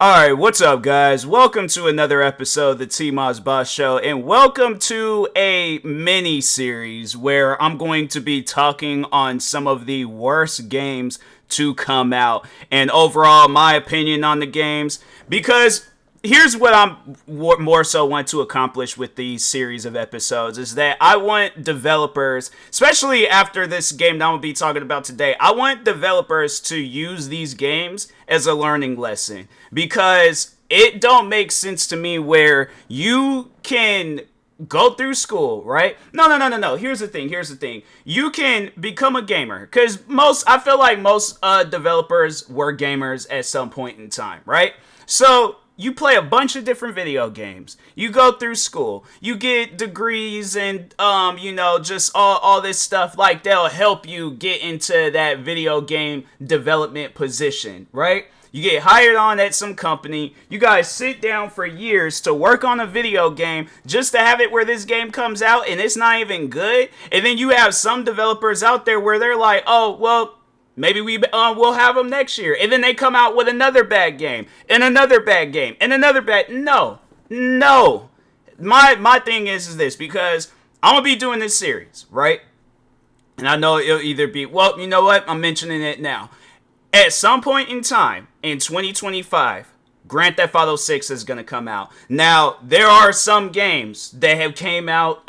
Alright, what's up, guys? Welcome to another episode of the TMossBoss Show, and welcome to a mini-series where I'm going to be talking on some of the worst games to come out, and overall, my opinion on the games, because here's what I'm more so want to accomplish with these series of episodes is that I want developers, especially after this game that I'm going to be talking about today, I want developers to use these games as a learning lesson, because it don't make sense to me where you can go through school, right? No. Here's the thing. You can become a gamer, because I feel like most developers were gamers at some point in time, right? So you play a bunch of different video games. You go through school. You get degrees and, just all this stuff. Like, they'll help you get into that video game development position, right? You get hired on at some company. You guys sit down for years to work on a video game just to have it where this game comes out and it's not even good. And then you have some developers out there where they're like, oh, well, maybe we'll have them next year. And then they come out with another bad game, and another bad game, and another bad... No. My thing is this, because I'm going to be doing this series, right? And I know it'll either be... Well, you know what? I'm mentioning it now. At some point in time, in 2025, Grand Theft Auto 6 is going to come out. Now, there are some games that have came out,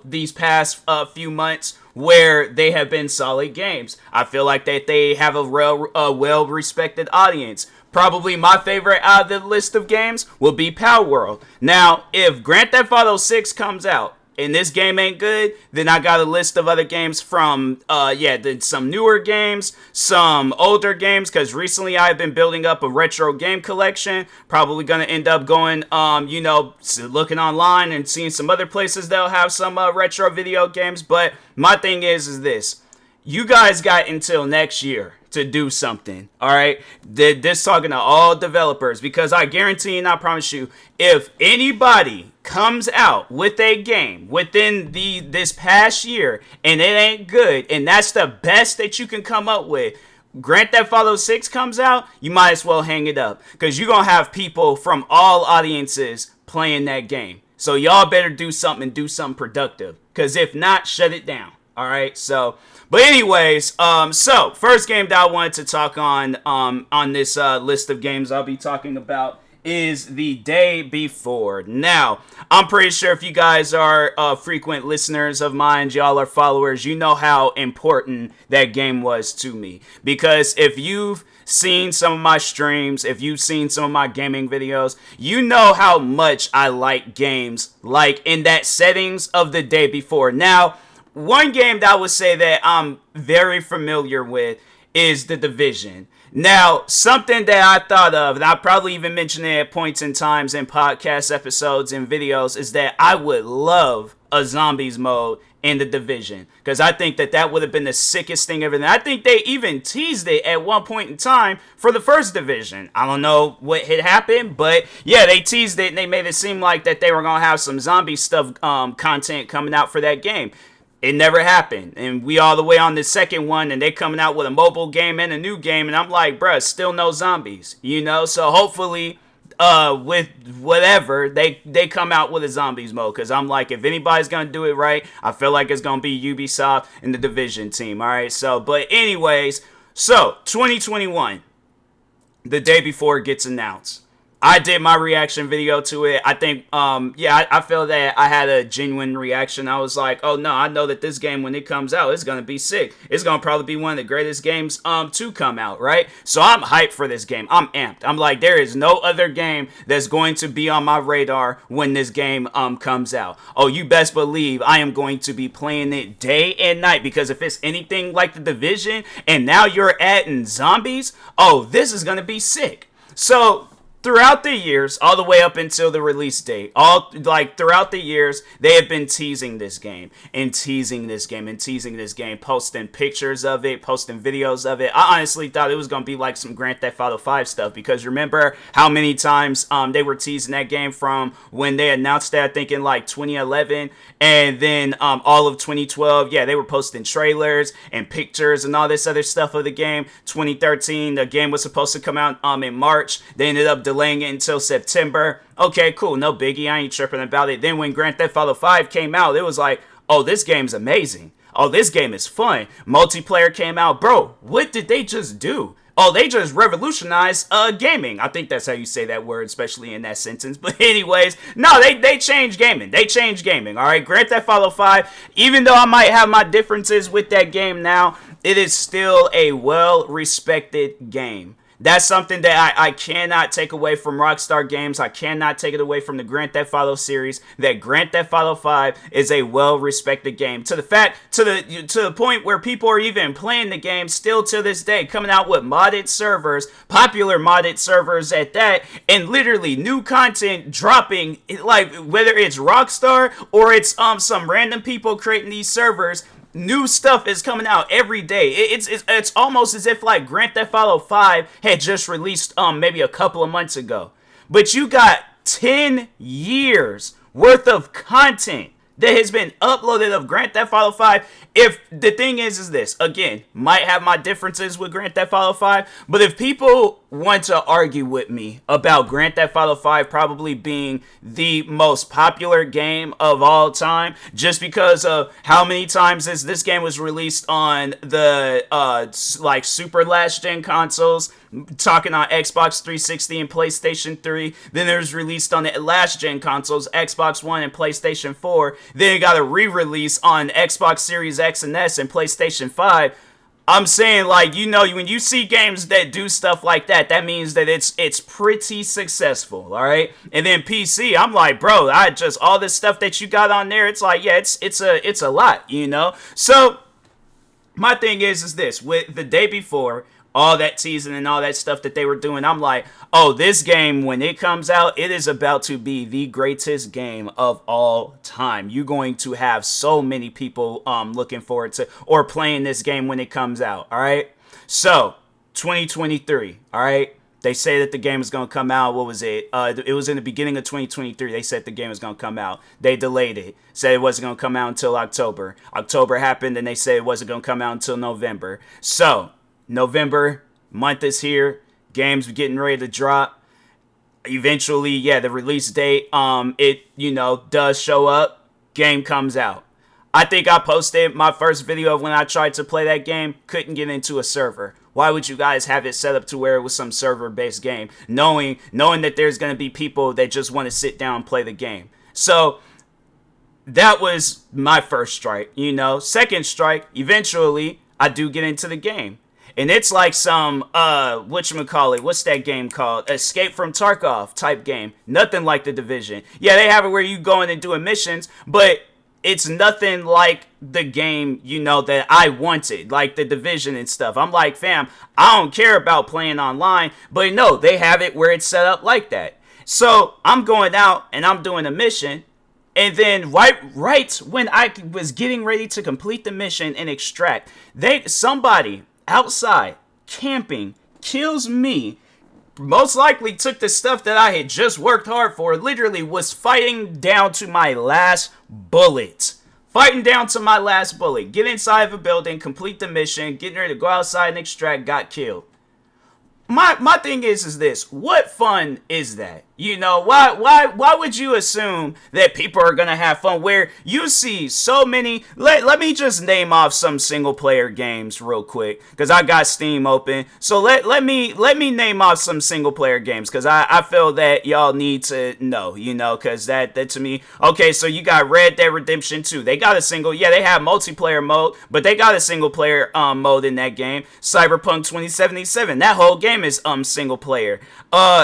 these past few months where they have been solid games. I feel like that they have a well-respected audience. Probably my favorite out of the list of games will be Power World. Now, if Grand Theft Auto 6 comes out and this game ain't good, then I got a list of other games from, some newer games, some older games, because recently I've been building up a retro game collection. Probably going to end up going, looking online and seeing some other places that'll have some retro video games. But my thing is this. You guys got until next year to do something, all right? This talking to all developers, because I guarantee and I promise you, if anybody comes out with a game within this past year and it ain't good, and that's the best that you can come up with, Grand Theft Auto 6 comes out, you might as well hang it up, because you're going to have people from all audiences playing that game. So y'all better do something productive, because if not, shut it down, all right? So... But anyways, so first game that I wanted to talk on this list of games I'll be talking about is The Day Before. Now, I'm pretty sure if you guys are frequent listeners of mine, y'all are followers, you know how important that game was to me. Because if you've seen some of my streams, if you've seen some of my gaming videos, you know how much I like games like in that settings of The Day Before. Now, one game that I would say that I'm very familiar with is The Division. Now, something that I thought of, and I probably even mentioned it at points in times in podcast episodes and videos, is that I would love a zombies mode in The Division, because I think that would have been the sickest thing ever. And I think they even teased it at one point in time for the first Division. I don't know what had happened, but yeah, they teased it and they made it seem like that they were going to have some zombie stuff content coming out for that game. It never happened, and we all the way on the second one, and they coming out with a mobile game and a new game, and I'm like, bruh, still no zombies, so hopefully, with whatever, they come out with a zombies mode, because I'm like, if anybody's gonna do it right, I feel like it's gonna be Ubisoft and the Division team, alright, but anyways, 2021, The Day Before it gets announced. I did my reaction video to it. I think, I feel that I had a genuine reaction. I was like, oh no, I know that this game, when it comes out, it's going to be sick. It's going to probably be one of the greatest games to come out, right? So I'm hyped for this game. I'm amped. I'm like, there is no other game that's going to be on my radar when this game comes out. Oh, you best believe I am going to be playing it day and night, because if it's anything like The Division, and now you're adding zombies, oh, this is going to be sick. So throughout the years, all the way up until the release date, all like throughout the years, they have been teasing this game and teasing this game and teasing this game, posting pictures of it, posting videos of it. I honestly thought it was gonna be like some Grand Theft Auto 5 stuff, because remember how many times they were teasing that game from when they announced that, I think in like 2011, and then all of 2012. Yeah, they were posting trailers and pictures and all this other stuff of the game. 2013, the game was supposed to come out in March. They ended up delaying it until September. Okay, cool, no biggie, I ain't tripping about it. Then when Grand Theft Auto 5 came out, it was like, oh, this game's amazing. Oh, this game is fun. Multiplayer came out. Bro, what did they just do? Oh, they just revolutionized gaming. I think that's how you say that word, especially in that sentence. But anyways, no, they changed gaming. They changed gaming, all right? Grand Theft Auto 5, even though I might have my differences with that game now, it is still a well-respected game. That's something that I cannot take away from Rockstar Games. I cannot take it away from the Grand Theft Auto series. That Grand Theft Auto 5 is a well-respected game. To the point where people are even playing the game still to this day, coming out with modded servers, popular modded servers at that, and literally new content dropping, like whether it's Rockstar or it's some random people creating these servers. New stuff is coming out every day. It's almost as if like Grand Theft Auto 5 had just released maybe a couple of months ago. But you got 10 years worth of content that has been uploaded of Grand Theft Auto 5. If the thing is this, again, might have my differences with Grand Theft Auto 5, but if people want to argue with me about Grand Theft Auto 5 probably being the most popular game of all time, just because of how many times this game was released on the like super last gen consoles, talking on Xbox 360 and PlayStation 3, then it was released on the last gen consoles, Xbox One and PlayStation 4, then it got a re-release on Xbox Series X and S and PlayStation 5. I'm saying, like, you know, when you see games that do stuff like that, that means that it's pretty successful, all right? And then PC, I'm like, bro, all this stuff that you got on there, it's like, yeah, it's a lot, you know? So my thing is this, with the day before, all that teasing and all that stuff that they were doing, I'm like, oh, this game, when it comes out, it is about to be the greatest game of all time. You're going to have so many people looking forward to or playing this game when it comes out, all right? So, 2023, all right? They say that the game is going to come out, what was it? It was in the beginning of 2023. They said the game was going to come out. They delayed it. Said it wasn't going to come out until October. October happened, and they said it wasn't going to come out until November. So, November, month is here. Games getting ready to drop. Eventually, yeah, the release date, it, you know, does show up. Game comes out. I think I posted my first video of when I tried to play that game. Couldn't get into a server. Why would you guys have it set up to where it was some server-based game, knowing that there's going to be people that just want to sit down and play the game? So that was my first strike, you know. Second strike, eventually, I do get into the game. And it's like some, whatchamacallit, what's that game called? Escape from Tarkov type game. Nothing like The Division. Yeah, they have it where you go in and doing missions, but it's nothing like the game, you know, that I wanted, like The Division and stuff. I'm like, fam, I don't care about playing online, but no, they have it where it's set up like that. So I'm going out and I'm doing a mission, and then right when I was getting ready to complete the mission and extract, somebody outside camping kills me, most likely took the stuff that I had just worked hard for, literally was fighting down to my last bullet. Get inside of a building, complete the mission, getting ready to go outside and extract, got killed. My thing is this, what fun is that? You know, why would you assume that people are gonna have fun where you see so many? Let me just name off some single player games real quick, because I got Steam open. So let me name off some single player games, because I feel that y'all need to know, you know, because that to me, okay, so you got Red Dead Redemption 2. They got a single, yeah, they have multiplayer mode, but they got a single player mode in that game. Cyberpunk 2077, that whole game is single player.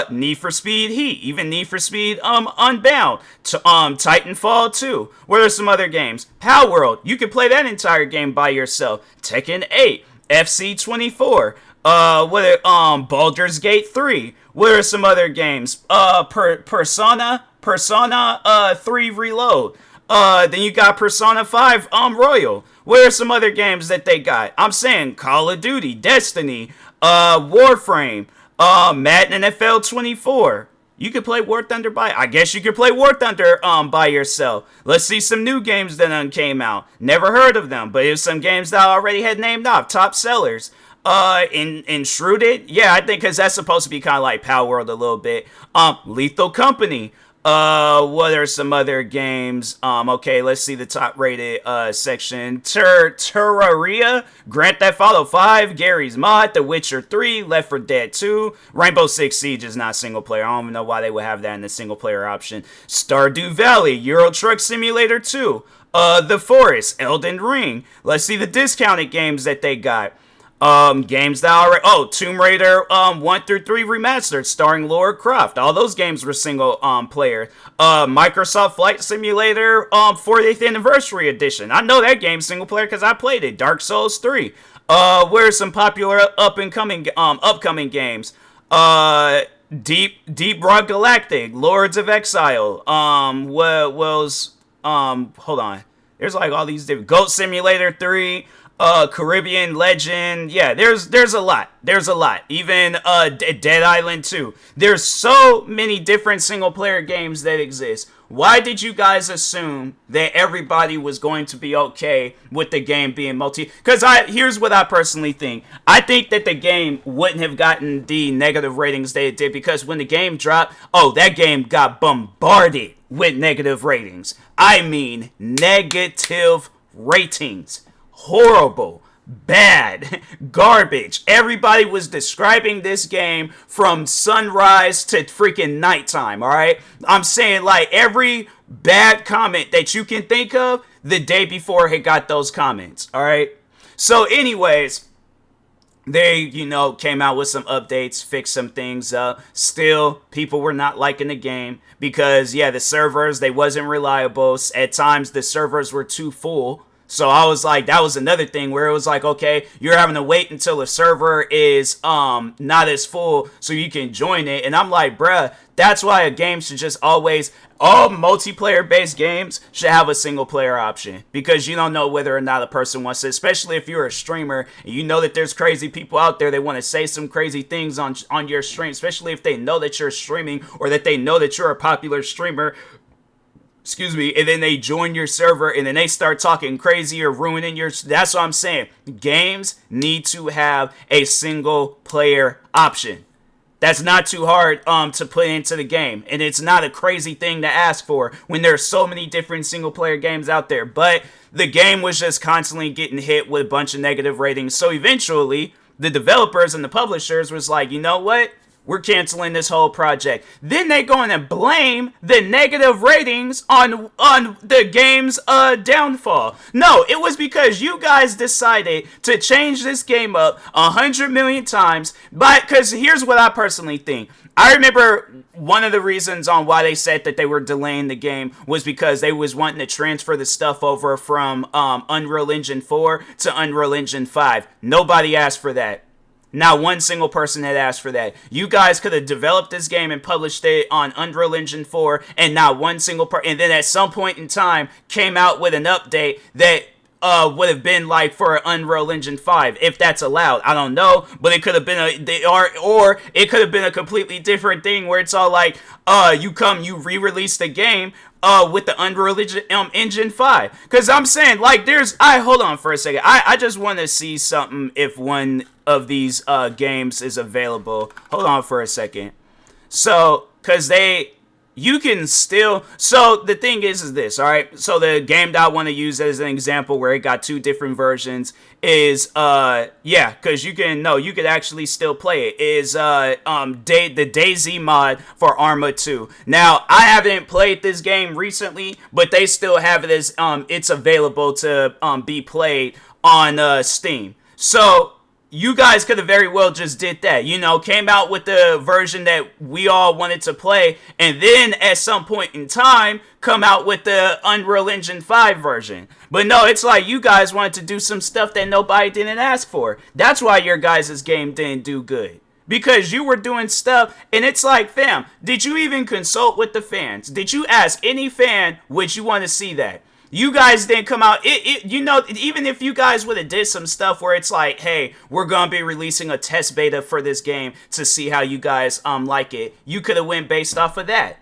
Need for Speed Heat, even Need for Speed Unbound, Titanfall 2. What are some other games? Power World, you can play that entire game by yourself. Tekken 8, FC 24, Baldur's Gate 3. What are some other games? Persona 3 Reload. Then you got Persona 5 Royal. What are some other games that they got? I'm saying Call of Duty, Destiny, Warframe, Madden NFL 24. You could play War Thunder I guess you could play War Thunder by yourself. Let's see some new games that came out. Never heard of them, but it's some games that I already had named off. Top sellers. Enshrouded? Yeah, I think because that's supposed to be kind of like Power World a little bit. Lethal Company. What are some other games? Okay, let's see the top rated section. Terraria, Grand Theft Auto 5, Gary's Mod, The Witcher 3, Left 4 Dead 2, Rainbow Six Siege is not single player. I don't even know why they would have that in the single player option. Stardew Valley, Euro Truck Simulator 2, The Forest, Elden Ring. Let's see the discounted games that they got. Games that already, Tomb Raider 1 through 3 remastered starring Lara Croft. All those games were single player. Microsoft Flight Simulator 40th Anniversary Edition. I know that game single player because I played it. Dark Souls 3. What are some popular upcoming games? Deep Rock Galactic, Lords of Exile. Hold on. There's like all these different Goat Simulator 3. Caribbean Legend. Yeah, there's a lot. There's a lot. Even Dead Island 2. There's so many different single player games that exist. Why did you guys assume that everybody was going to be okay with the game being multi? Because here's what I personally think. I think that the game wouldn't have gotten the negative ratings that it did because when the game dropped, that game got bombarded with negative ratings. I mean, negative ratings. Horrible, bad, garbage. Everybody was describing this game from sunrise to freaking nighttime, alright? I'm saying like every bad comment that you can think of the day before it got those comments, alright? So anyways, they, came out with some updates, fixed some things up. Still, people were not liking the game because, the servers, they wasn't reliable. At times, the servers were too full. So I was like, that was another thing where it was like, okay, you're having to wait until the server is not as full so you can join it. And I'm like, bruh, that's why a game should just always, all multiplayer-based games should have a single-player option. Because you don't know whether or not a person wants it, especially if you're a streamer and you know that there's crazy people out there that want to say some crazy things on your stream, especially if they know that you're streaming or that they know that you're a popular streamer. And then they join your server and then they start talking crazy or ruining that's what I'm saying. Games need to have a single player option. That's not too hard to put into the game. And it's not a crazy thing to ask for when there's so many different single player games out there. But the game was just constantly getting hit with a bunch of negative ratings. So eventually the developers and the publishers was like, you know what? We're canceling this whole project. Then they go in and blame the negative ratings on the game's downfall. No, it was because you guys decided to change this game up 100 million times. Because here's what I personally think. I remember one of the reasons on why they said that they were delaying the game was because they was wanting to transfer the stuff over from Unreal Engine 4 to Unreal Engine 5. Nobody asked for that. Not one single person had asked for that. You guys could have developed this game and published it on Unreal Engine 4 and not one single person. And then at some point in time came out with an update that would have been like for Unreal Engine 5, if that's allowed. I don't know, but it could have been or it could have been a completely different thing where it's all like, you re-release the game with the Unreal Engine 5. Because I'm saying, like, hold on for a second. I just want to see something if one of these games is available. Hold on for a second. So, because you can still, so the thing is this, all right? So the game that I want to use as an example where it got two different versions is, because you could actually still play it, is the DayZ mod for Arma 2. Now, I haven't played this game recently, but they still have it as, it's available to be played on Steam. So, you guys could have very well just did that. You know, came out with the version that we all wanted to play, and then at some point in time, come out with the Unreal Engine 5 version. But no, it's like you guys wanted to do some stuff that nobody didn't ask for. That's why your guys' game didn't do good. Because you were doing stuff, and it's like, fam, did you even consult with the fans? Did you ask any fan, would you want to see that? You guys didn't come out, you know, even if you guys would have did some stuff where it's like, hey, we're going to be releasing a test beta for this game to see how you guys like it, you could have went based off of that.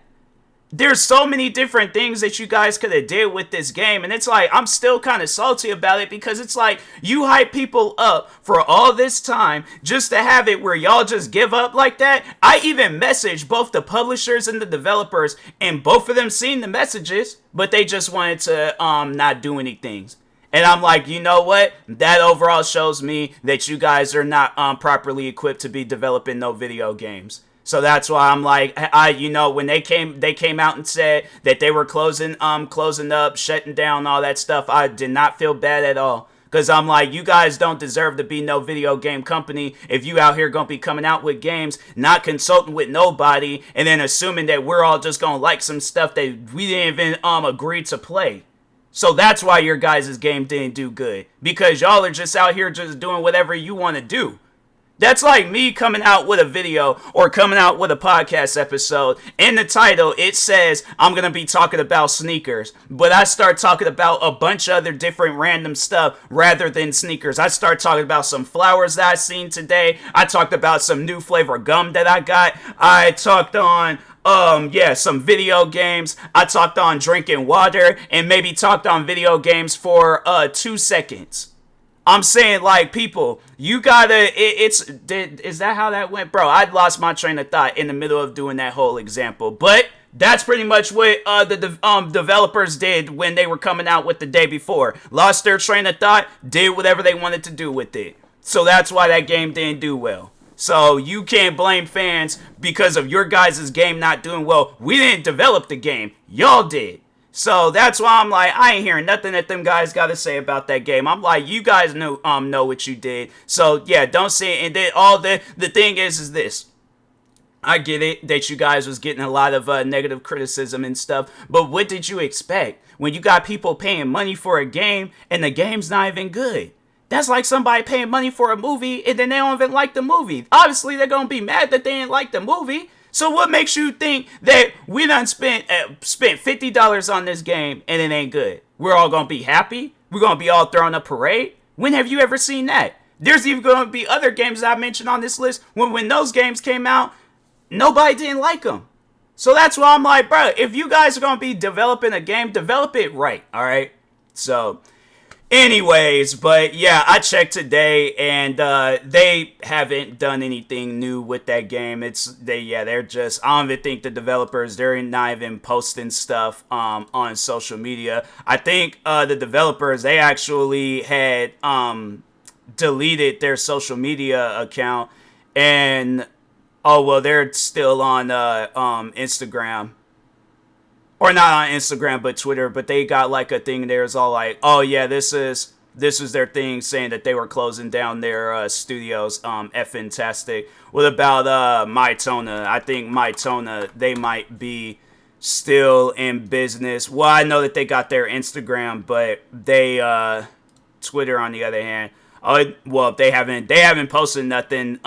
There's so many different things that you guys could have did with this game, and it's like, I'm still kind of salty about it, because it's like, you hype people up for all this time just to have it where y'all just give up like that. I even messaged both the publishers and the developers, and both of them seen the messages, but they just wanted to not do anything. And I'm like, you know what? That overall shows me that you guys are not properly equipped to be developing no video games. So that's why I'm like, you know, when they came out and said that they were closing up, shutting down, all that stuff, I did not feel bad at all. Because I'm like, you guys don't deserve to be no video game company if you out here going to be coming out with games, not consulting with nobody, and then assuming that we're all just going to like some stuff that we didn't even agree to play. So that's why your guys' game didn't do good. Because y'all are just out here just doing whatever you want to do. That's like me coming out with a video or coming out with a podcast episode. In the title, it says I'm going to be talking about sneakers. But I start talking about a bunch of other different random stuff rather than sneakers. I start talking about some flowers that I seen today. I talked about some new flavor gum that I got. I talked on some video games. I talked on drinking water and maybe talked on video games for 2 seconds. I'm saying, like, people, you gotta, is that how that went? Bro, I lost my train of thought in the middle of doing that whole example. But that's pretty much what the developers did when they were coming out with the day before. Lost their train of thought, did whatever they wanted to do with it. So that's why that game didn't do well. So you can't blame fans because of your guys' game not doing well. We didn't develop the game. Y'all did. So that's why I'm like, I ain't hearing nothing that them guys got to say about that game. I'm like, you guys know what you did. So yeah, don't say it. And then all the thing is this. I get it that you guys was getting a lot of negative criticism and stuff, but what did you expect when you got people paying money for a game and the game's not even good? That's like somebody paying money for a movie and then they don't even like the movie. Obviously, they're going to be mad that they didn't like the movie. So what makes you think that we done spent $50 on this game and it ain't good? We're all going to be happy? We're going to be all throwing a parade? When have you ever seen that? There's even going to be other games that I mentioned on this list. When those games came out, nobody didn't like them. So that's why I'm like, bro, if you guys are going to be developing a game, develop it right, all right? So anyways, but yeah, I checked today and they haven't done anything new with that game. They're just, I don't even think the developers, they're not even posting stuff on social media. I think the developers, they actually had deleted their social media account, and they're still on Instagram. Or not on Instagram, but Twitter. But they got like a thing there. It's all like, oh yeah, this is their thing, saying that they were closing down their studios. Fantastic. What about Mytona? I think Mytona, they might be still in business. Well, I know that they got their Instagram, but they Twitter on the other hand. They haven't posted nothing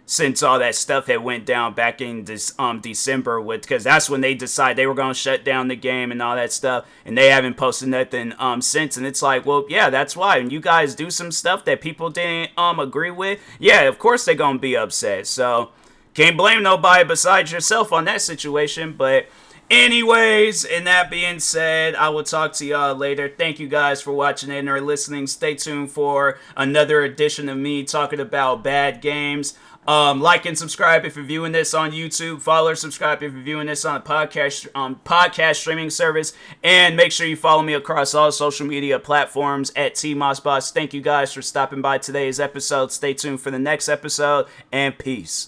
since all that stuff had went down back in this December, because that's when they decided they were going to shut down the game and all that stuff, and they haven't posted nothing since. And it's like, well, yeah, that's why. And you guys do some stuff that people didn't agree with, yeah, of course they're going to be upset. So can't blame nobody besides yourself on that situation. But anyways, and that being said, I will talk to y'all later. Thank you guys for watching and or listening. Stay tuned for another edition of me talking about bad games. Like and subscribe if you're viewing this on YouTube. Follow or subscribe if you're viewing this on a podcast streaming service. And make sure you follow me across all social media platforms at TMossBoss. Thank you guys for stopping by today's episode. Stay tuned for the next episode, and peace.